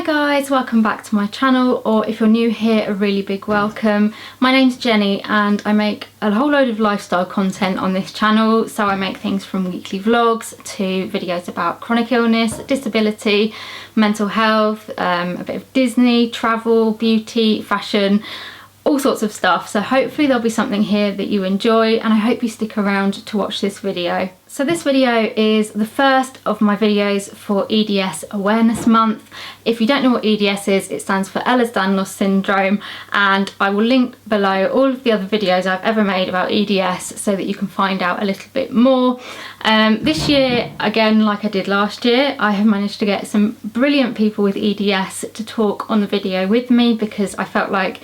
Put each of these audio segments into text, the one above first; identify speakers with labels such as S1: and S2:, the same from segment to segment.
S1: Hi guys, welcome back to my channel, or if you're new here, a really big welcome. My name's Jenny and I make a whole load of lifestyle content on this channel. So I make things from weekly vlogs to videos about chronic illness, disability, mental health, a bit of Disney, travel, beauty, fashion, all sorts of stuff. So hopefully there'll be something here that you enjoy, and I hope you stick around to watch this video. So this video is the first of my videos for EDS Awareness Month. If you don't know what EDS is, it stands for Ehlers-Danlos Syndrome, and I will link below all of the other videos I've ever made about EDS so that you can find out a little bit more. This year, again, like I did last year, I have managed to get some brilliant people with EDS to talk on the video with me, because I felt like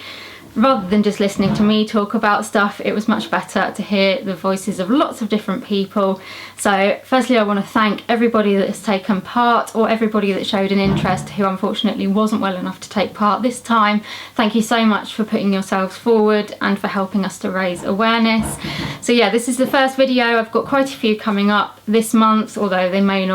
S1: rather than just listening to me talk about stuff, it was much better to hear the voices of lots of different people. So firstly, I want to thank everybody that has taken part, or everybody that showed an interest who unfortunately wasn't well enough to take part this time. Thank you so much for putting yourselves forward and for helping us to raise awareness. So yeah, this is the first video. I've got quite a few coming up this month, although they may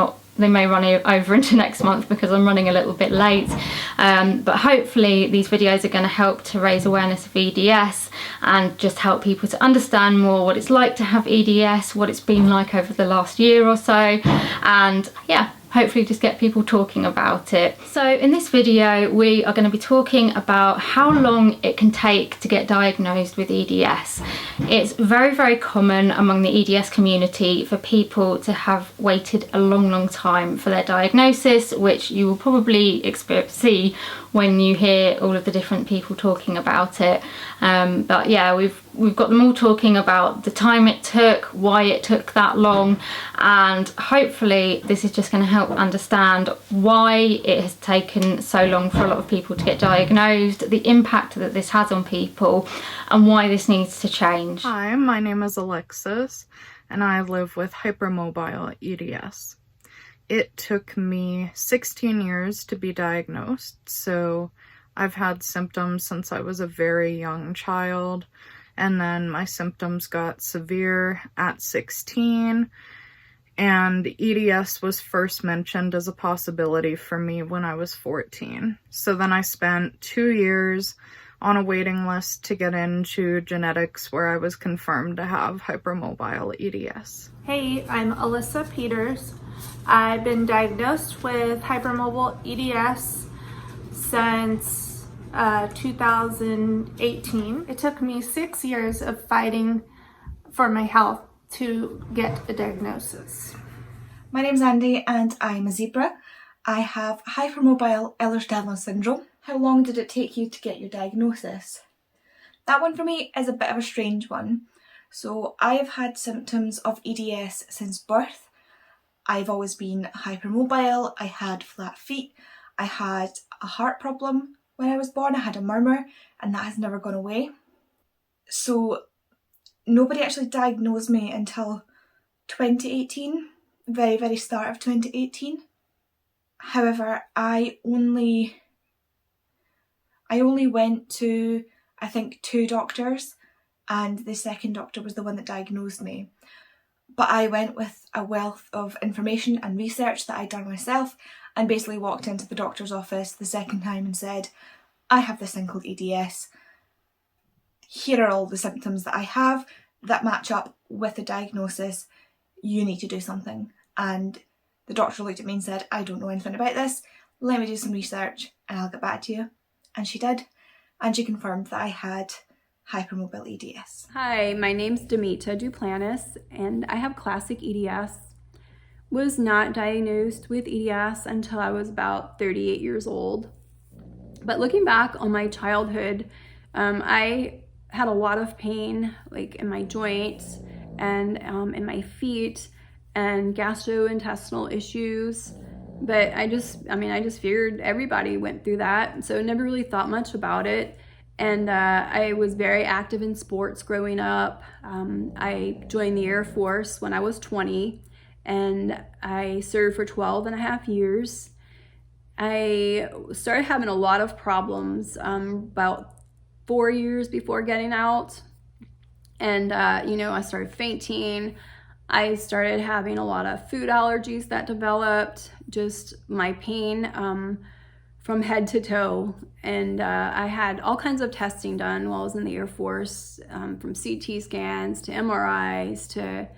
S1: run over into next month because I'm running a little bit late, but hopefully these videos are going to help to raise awareness of EDS and just help people to understand more what it's like to have EDS, what it's been like over the last year or so, and yeah, hopefully just get people talking about it. So in this video we are going to be talking about how long it can take to get diagnosed with EDS. It's very common among the EDS community for people to have waited a long time for their diagnosis, which you will probably see when you hear all of the different people talking about it. But yeah, we've got them all talking about the time it took, why it took that long, and hopefully this is just going to help understand why it has taken so long for a lot of people to get diagnosed, the impact that this has on people, and why this needs to change.
S2: Hi, my name is Alexis and I live with hypermobile EDS. It took me 16 years to be diagnosed, so I've had symptoms since I was a very young child, and then my symptoms got severe at 16, and EDS was first mentioned as a possibility for me when I was 14. So then I spent 2 years on a waiting list to get into genetics, where I was confirmed to have hypermobile EDS.
S3: Hey, I'm Alyssa Peters. I've been diagnosed with hypermobile EDS since 2018. It took me 6 years of fighting for my health to get a diagnosis.
S4: My name's Andy and I'm a zebra. I have hypermobile Ehlers-Danlos Syndrome. How long did it take you to get your diagnosis? That one for me is a bit of a strange one. So I have had symptoms of EDS since birth. I've always been hypermobile. I had flat feet. I had a heart problem when I was born. I had a murmur, and that has never gone away. So nobody actually diagnosed me until 2018, very start of 2018. However, I only went to, I think, 2 doctors, and the second doctor was the one that diagnosed me. But I went with a wealth of information and research that I'd done myself, and basically walked into the doctor's office the second time and said, I have this thing called EDS. Here are all the symptoms that I have that match up with the diagnosis. You need to do something. And the doctor looked at me and said, I don't know anything about this. Let me do some research and I'll get back to you. And she did. And she confirmed that I had hypermobile EDS.
S5: Hi, my name's Demeta and I have classic EDS. Was not diagnosed with EDS until I was about 38 years old. But looking back on my childhood, I had a lot of pain, like in my joints and in my feet, and gastrointestinal issues. But I just figured everybody went through that, so never really thought much about it. And I was very active in sports growing up. I joined the Air Force when I was 20, and I served for 12 and a half years. I started having a lot of problems about 4 years before getting out. And, I started fainting. I started having a lot of food allergies that developed. Just my pain from head to toe. And I had all kinds of testing done while I was in the Air Force, from CT scans to MRIs to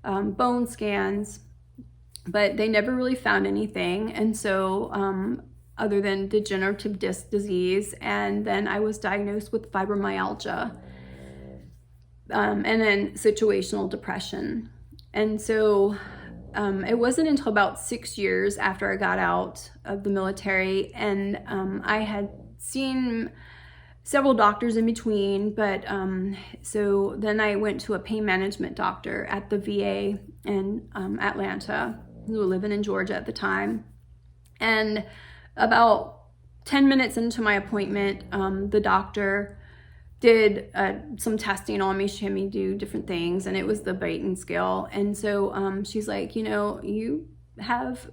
S5: bone scans, but they never really found anything. And so other than degenerative disc disease, and then I was diagnosed with fibromyalgia, and then situational depression. And so it wasn't until about 6 years after I got out of the military, and I had seen several doctors in between, but so then I went to a pain management doctor at the VA in Atlanta. We were living in Georgia at the time. And about 10 minutes into my appointment, the doctor did some testing on me. She had me do different things, and it was the Baton scale. And so she's like, you know, you have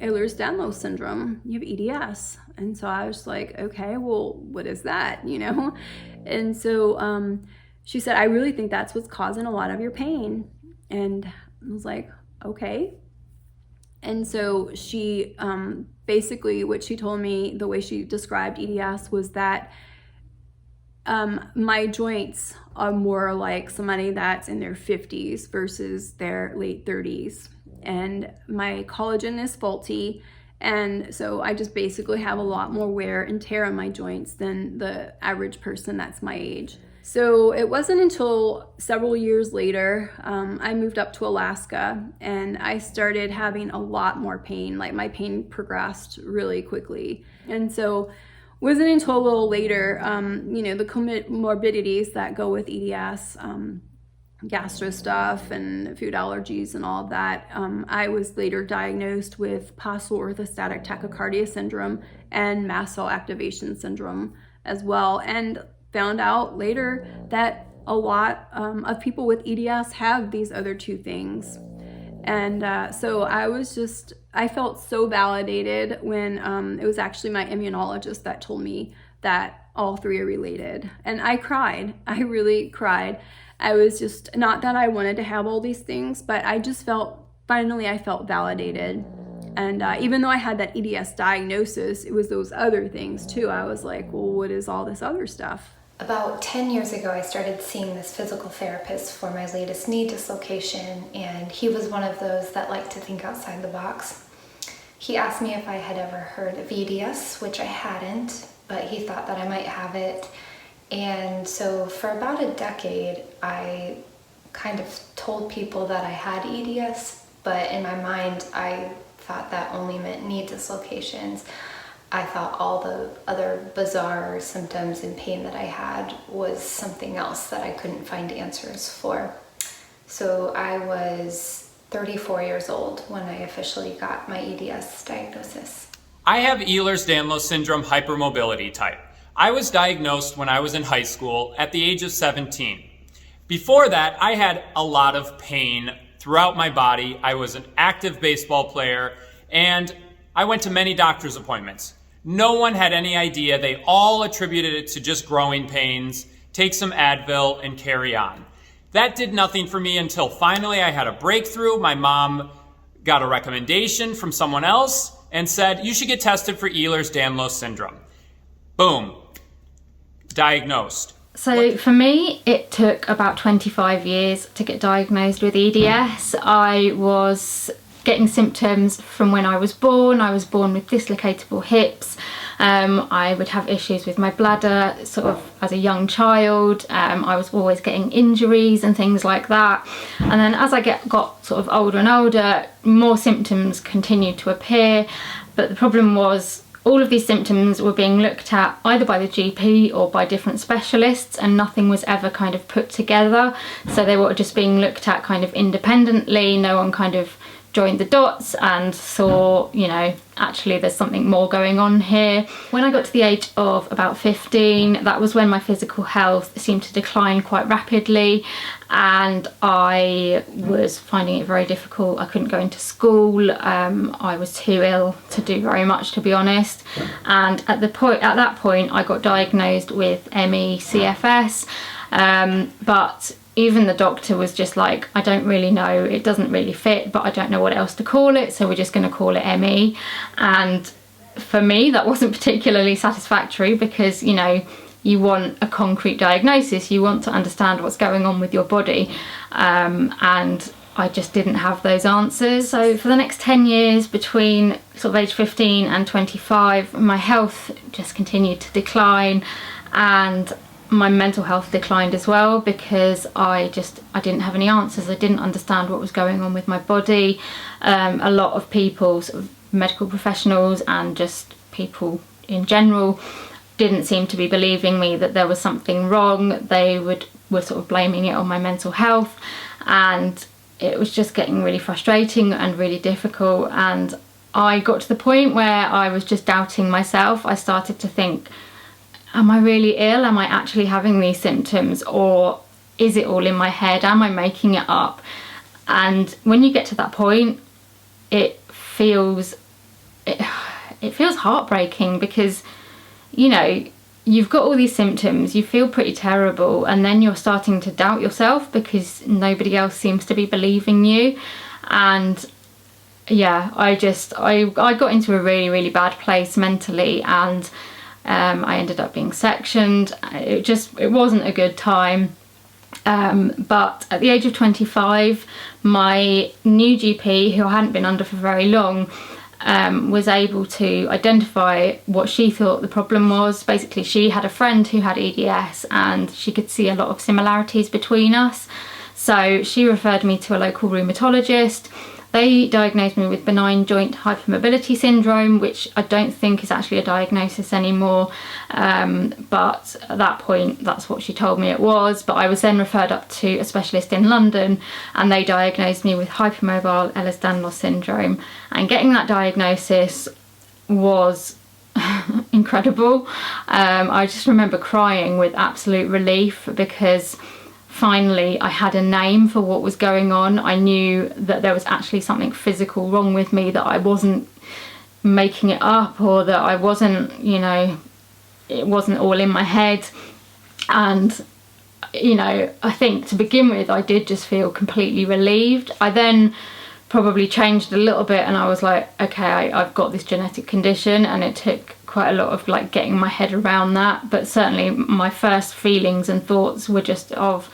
S5: Ehlers-Danlos Syndrome, you have EDS. And so I was like, okay, well, what is that, you know? And so she said, I really think that's what's causing a lot of your pain. And I was like, okay. And so she basically, what she told me, the way she described EDS was that my joints are more like somebody that's in their 50s versus their late 30s. And my collagen is faulty. And so I just basically have a lot more wear and tear on my joints than the average person that's my age. So it wasn't until several years later, I moved up to Alaska, and I started having a lot more pain. Like, my pain progressed really quickly. And so it wasn't until a little later, you know, the comorbidities that go with EDS, gastro stuff and food allergies and all of that, I was later diagnosed with postural orthostatic tachycardia syndrome and mast cell activation syndrome as well, and found out later that a lot of people with EDS have these other two things. And so I felt so validated when it was actually my immunologist that told me that all three are related. And I cried. I really cried. I was just, not that I wanted to have all these things, but I just finally I felt validated. And even though I had that EDS diagnosis, it was those other things too. I was like, well, what is all this other stuff?
S6: About 10 years ago, I started seeing this physical therapist for my latest knee dislocation, and he was one of those that liked to think outside the box. He asked me if I had ever heard of EDS, which I hadn't, but he thought that I might have it. And so for about a decade, I kind of told people that I had EDS, but in my mind, I thought that only meant knee dislocations. I thought all the other bizarre symptoms and pain that I had was something else that I couldn't find answers for. So I was 34 years old when I officially got my EDS diagnosis.
S7: I have Ehlers-Danlos Syndrome hypermobility type. I was diagnosed when I was in high school at the age of 17. Before that, I had a lot of pain throughout my body. I was an active baseball player, and I went to many doctor's appointments. No one had any idea. They all attributed it to just growing pains. Take some Advil and carry on. That did nothing for me until finally I had a breakthrough. My mom got a recommendation from someone else and said, you should get tested for Ehlers-Danlos Syndrome. Boom. Diagnosed.
S1: So for me, it took about 25 years to get diagnosed with EDS. I was getting symptoms from when I was born. I was born with dislocatable hips. I would have issues with my bladder sort of as a young child. I was always getting injuries and things like that. And then as I got sort of older and older, more symptoms continued to appear. But the problem was all of these symptoms were being looked at either by the GP or by different specialists, and nothing was ever kind of put together. So they were just being looked at kind of independently. No one kind of joined the dots and saw, you know, actually there's something more going on here. When I got to the age of about 15, that was when my physical health seemed to decline quite rapidly, and I was finding it very difficult. I couldn't go into school. I was too ill to do very much, to be honest. And at that point, I got diagnosed with ME/CFS, but even the doctor was just like, I don't really know, it doesn't really fit, but I don't know what else to call it, so we're just going to call it ME. And for me, that wasn't particularly satisfactory because, you know, you want a concrete diagnosis, you want to understand what's going on with your body, and I just didn't have those answers. So for the next 10 years, between sort of age 15 and 25, my health just continued to decline, and my mental health declined as well, because I didn't have any answers. I didn't understand what was going on with my body. A lot of people, sort of medical professionals and just people in general, didn't seem to be believing me that there was something wrong. They were sort of blaming it on my mental health, and it was just getting really frustrating and really difficult. And I got to the point where I was just doubting myself. I started to think, am I really ill? Am I actually having these symptoms, or is it all in my head? Am I making it up? And when you get to that point, it feels heartbreaking, because, you know, you've got all these symptoms, you feel pretty terrible, and then you're starting to doubt yourself because nobody else seems to be believing you. And yeah, I got into a really, really bad place mentally, and I ended up being sectioned. It wasn't a good time. But at the age of 25, my new GP, who I hadn't been under for very long, was able to identify what she thought the problem was. Basically, she had a friend who had EDS, and she could see a lot of similarities between us. So she referred me to a local rheumatologist. They diagnosed me with benign joint hypermobility syndrome, which I don't think is actually a diagnosis anymore, but at that point that's what she told me it was. But I was then referred up to a specialist in London, and they diagnosed me with hypermobile Ehlers-Danlos Syndrome, and getting that diagnosis was incredible. I just remember crying with absolute relief, because finally I had a name for what was going on. I knew that there was actually something physical wrong with me, that I wasn't making it up, or that I wasn't, you know, it wasn't all in my head. And, you know, I think to begin with I did just feel completely relieved. I then probably changed a little bit, and I was like, okay, I've got this genetic condition, and it took quite a lot of like getting my head around that. But certainly my first feelings and thoughts were just of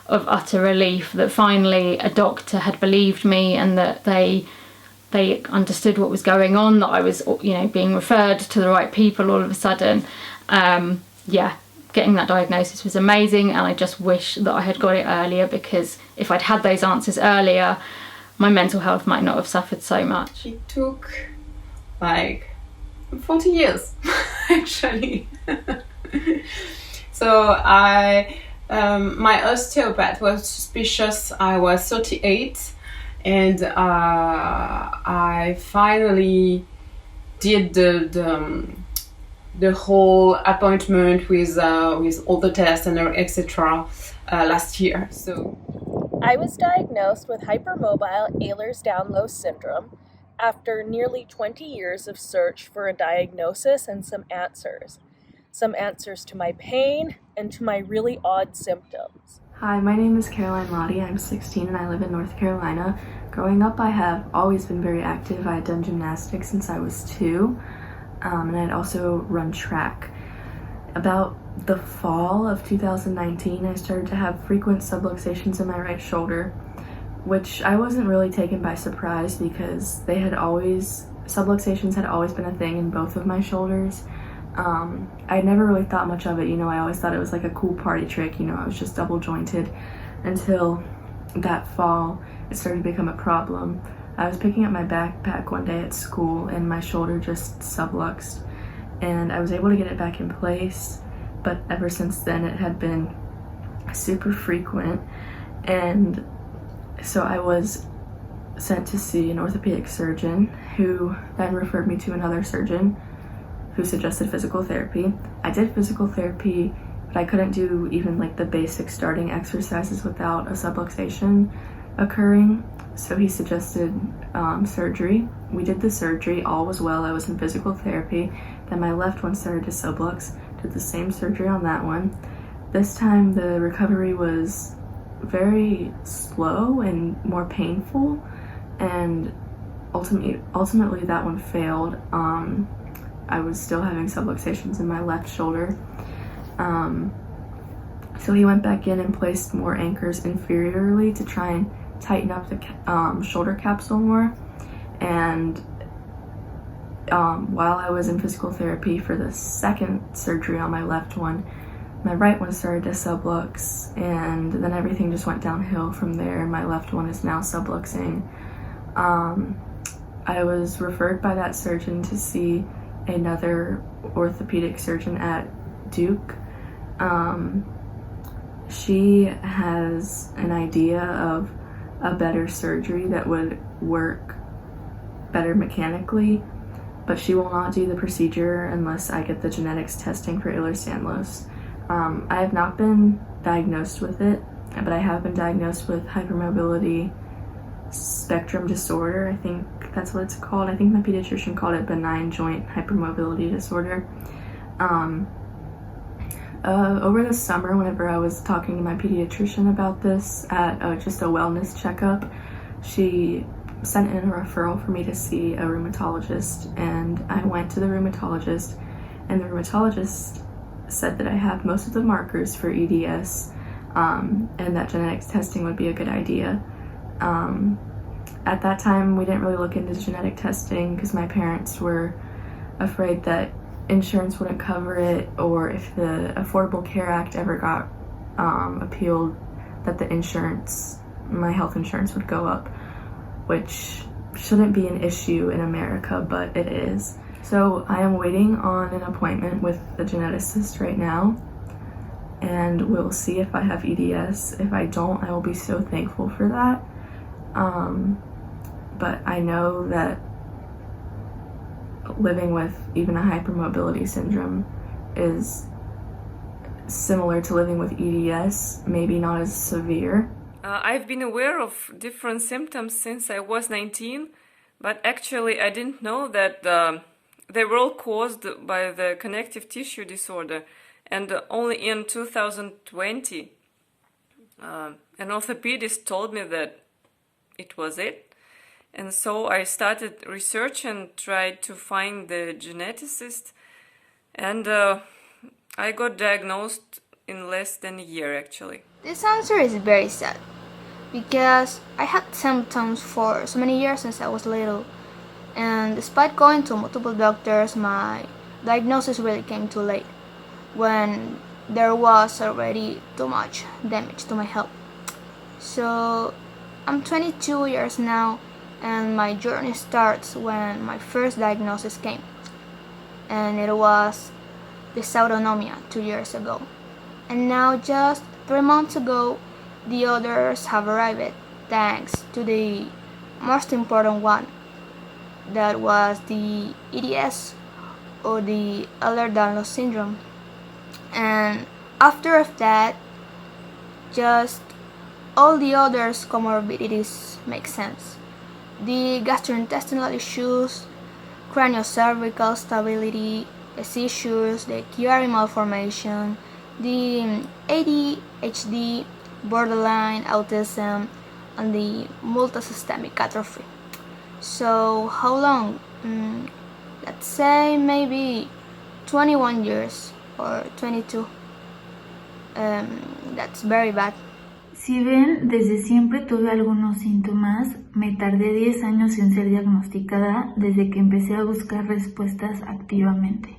S1: utter relief that finally a doctor had believed me, and that they understood what was going on, that I was, you know, being referred to the right people all of a sudden. Yeah, getting that diagnosis was amazing, and I just wish that I had got it earlier, because if I'd had those answers earlier, my mental health might not have suffered so much.
S8: It took like 40 years actually. So my osteopath was suspicious I was 38, and I finally did the whole appointment with all the tests and etc. Last year. So
S9: I was diagnosed with hypermobile Ehlers-Danlos Syndrome after nearly 20 years of search for a diagnosis and some answers to my pain and to my really odd symptoms.
S10: Hi, my name is Caroline Lottie. I'm 16 and I live in North Carolina. Growing up, I have always been very active. I had done gymnastics since I was 2, and I'd also run track. About the fall of 2019, I started to have frequent subluxations in my right shoulder, which I wasn't really taken by surprise, because subluxations had always been a thing in both of my shoulders. I never really thought much of it, you know, I always thought it was like a cool party trick, you know, I was just double jointed, until that fall it started to become a problem. I was picking up my backpack one day at school and my shoulder just subluxed, and I was able to get it back in place, but ever since then it had been super frequent. And so I was sent to see an orthopedic surgeon, who then referred me to another surgeon who suggested physical therapy. I did physical therapy, but I couldn't do even like the basic starting exercises without a subluxation occurring. So he suggested surgery. We did the surgery, all was well. I was in physical therapy. Then my left one started to sublux, did the same surgery on that one. This time the recovery was very slow and more painful, and ultimately that one failed. I was still having subluxations in my left shoulder. So he went back in and placed more anchors inferiorly to try and tighten up the shoulder capsule more. And while I was in physical therapy for the second surgery on my left one, my right one started to sublux, and then everything just went downhill from there. My left one is now subluxing. I was referred by that surgeon to see another orthopedic surgeon at Duke. She has an idea of a better surgery that would work better mechanically, but she will not do the procedure unless I get the genetics testing for Ehlers-Danlos. I have not been diagnosed with it, but I have been diagnosed with hypermobility spectrum disorder. I think that's what it's called. I think my pediatrician called it benign joint hypermobility disorder. Over the summer, whenever I was talking to my pediatrician about this at just a wellness checkup, she sent in a referral for me to see a rheumatologist, and I went to the rheumatologist, and the rheumatologist said that I have most of the markers for EDS, and that genetics testing would be a good idea. At that time, we didn't really look into genetic testing because my parents were afraid that insurance wouldn't cover it, or if the Affordable Care Act ever got appealed, that the insurance, my health insurance, would go up, which shouldn't be an issue in America, but it is. So I am waiting on an appointment with the geneticist right now, and we'll see if I have EDS. If I don't, I will be so thankful for that. But I know that living with even a hypermobility syndrome is similar to living with EDS, maybe not as severe.
S11: I've been aware of different symptoms since I was 19, but actually I didn't know that they were all caused by the connective tissue disorder, and only in 2020 an orthopedist told me that it was it. And so I started research and tried to find the geneticist, and I got diagnosed in less than a year actually.
S12: This answer is very sad, because I had symptoms for so many years since I was little, and despite going to multiple doctors, my diagnosis really came too late, when there was already too much damage to my health. So I'm 22 years now, and my journey starts when my first diagnosis came, and it was dysautonomia 2 years ago. And now, just 3 months ago, the others have arrived, thanks to the most important one, that was the EDS, or the Ehlers-Danlos Syndrome. And after of that, just all the others comorbidities make sense. The gastrointestinal issues, craniocervical stability, the seizures, the QRE malformation, the ADHD, borderline autism, and the multisystemic atrophy. So how long? Let's say maybe 21 years or 22. That's very bad.
S13: Si ven, desde siempre tuve algunos síntomas. Me tardé 10 años en ser diagnosticada desde que empecé a buscar respuestas activamente.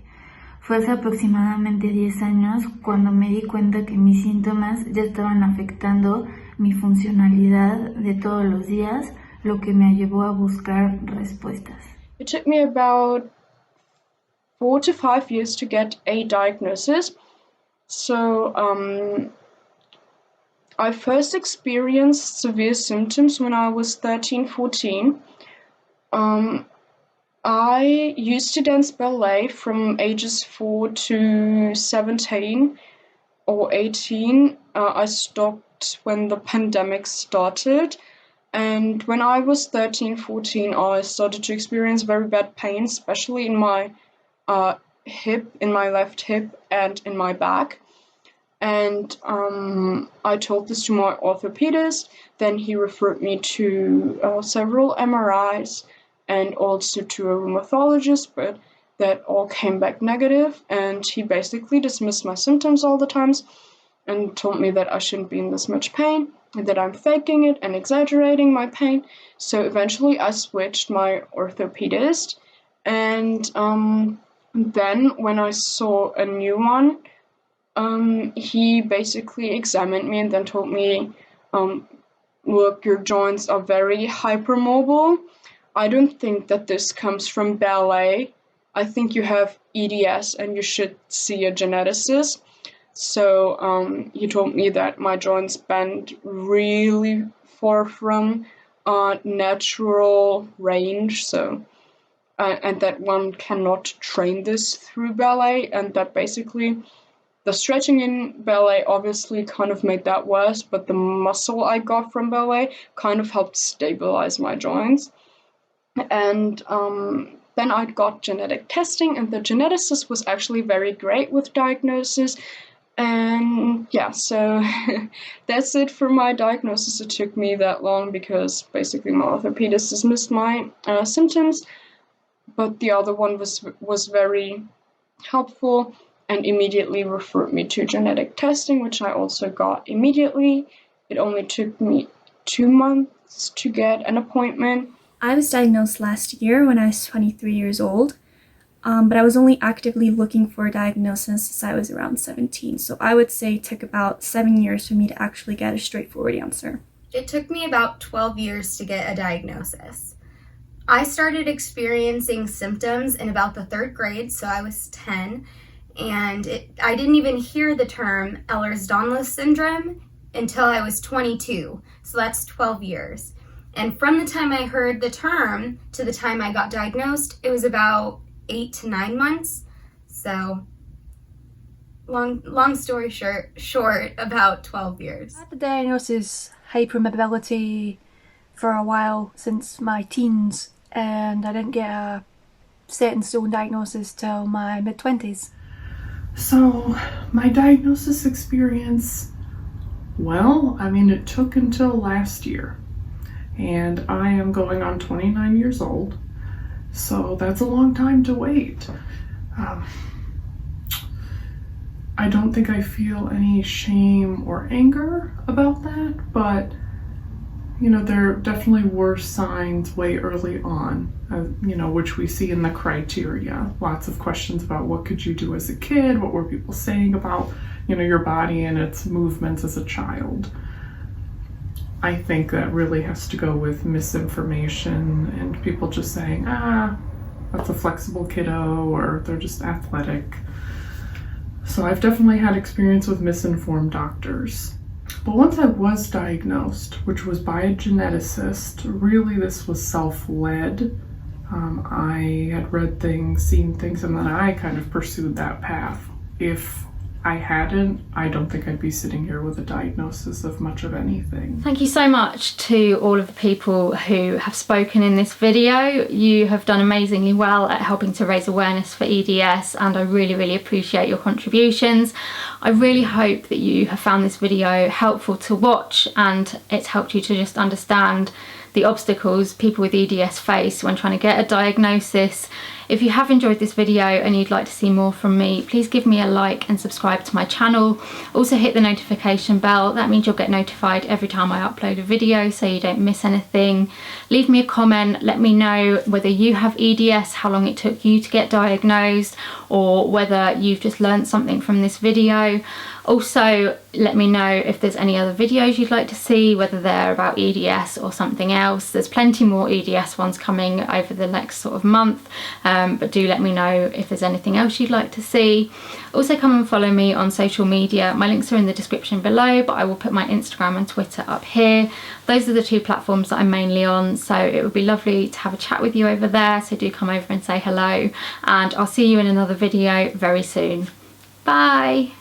S13: Fue hace aproximadamente 10 años cuando me di cuenta que mis síntomas ya estaban afectando mi funcionalidad de todos los días, lo que me llevó a buscar respuestas.
S14: It took me about 4 to 5 years to get a diagnosis. So, I first experienced severe symptoms when I was 13, 14. I used to dance ballet from ages 4 to 17 or 18. I stopped when the pandemic started. And when I was 13, 14, I started to experience very bad pain, especially in my hip, in my left hip, and in my back. And I told this to my orthopedist. Then he referred me to several MRIs and also to a rheumatologist. But that all came back negative, and he basically dismissed my symptoms all the times and told me that I shouldn't be in this much pain and that I'm faking it and exaggerating my pain. So eventually I switched my orthopedist, and then when I saw a new one, he basically examined me and then told me, look, your joints are very hypermobile. I don't think that this comes from ballet. I think you have EDS and you should see a geneticist. So he told me that my joints bend really far from natural range, so and that one cannot train this through ballet, and that basically the stretching in ballet obviously kind of made that worse, but the muscle I got from ballet kind of helped stabilize my joints. And then I got genetic testing, and the geneticist was actually very great with diagnosis. And yeah, so that's it for my diagnosis. It took me that long because basically my orthopedist dismissed my symptoms, but the other one was very helpful and immediately referred me to genetic testing, which I also got immediately. It only took me 2 months to get an appointment.
S15: I was diagnosed last year when I was 23 years old, but I was only actively looking for a diagnosis since I was around 17. So I would say it took about 7 years for me to actually get a straightforward answer.
S16: It took me about 12 years to get a diagnosis. I started experiencing symptoms in about the 3rd grade, so I was 10, and I didn't even hear the term Ehlers-Danlos Syndrome until I was 22, so that's 12 years. And from the time I heard the term to the time I got diagnosed, it was about 8 to 9 months. So long story short, about 12 years.
S17: I had the diagnosis hypermobility for a while since my teens, and I didn't get a set in stone diagnosis till my mid-20s.
S18: So my diagnosis experience, well, I mean, it took until last year, and I am going on 29 years old, so that's a long time to wait. I don't think I feel any shame or anger about that, but you know, there definitely were signs way early on, you know, which we see in the criteria. Lots of questions about what could you do as a kid, what were people saying about, you know, your body and its movements as a child. I think that really has to go with misinformation and people just saying, that's a flexible kiddo, or they're just athletic. So I've definitely had experience with misinformed doctors. But once I was diagnosed, which was by a geneticist, really this was self-led. I had read things, seen things, and then I kind of pursued that path. If I hadn't, I don't think I'd be sitting here with a diagnosis of much of anything.
S1: Thank you so much to all of the people who have spoken in this video. You have done amazingly well at helping to raise awareness for EDS, and I really, really appreciate your contributions. I really hope that you have found this video helpful to watch and it's helped you to just understand the obstacles people with EDS face when trying to get a diagnosis. If you have enjoyed this video and you'd like to see more from me, please give me a like and subscribe to my channel. Also hit the notification bell. That means you'll get notified every time I upload a video so you don't miss anything. Leave me a comment. Let me know whether you have EDS, how long it took you to get diagnosed, or whether you've just learned something from this video. Also, let me know if there's any other videos you'd like to see, whether they're about EDS or something else. There's plenty more EDS ones coming over the next sort of month, but do let me know if there's anything else you'd like to see. Also, come and follow me on social media. My links are in the description below, but I will put my Instagram and Twitter up here. Those are the 2 platforms that I'm mainly on, so it would be lovely to have a chat with you over there, so do come over and say hello, and I'll see you in another video very soon. Bye!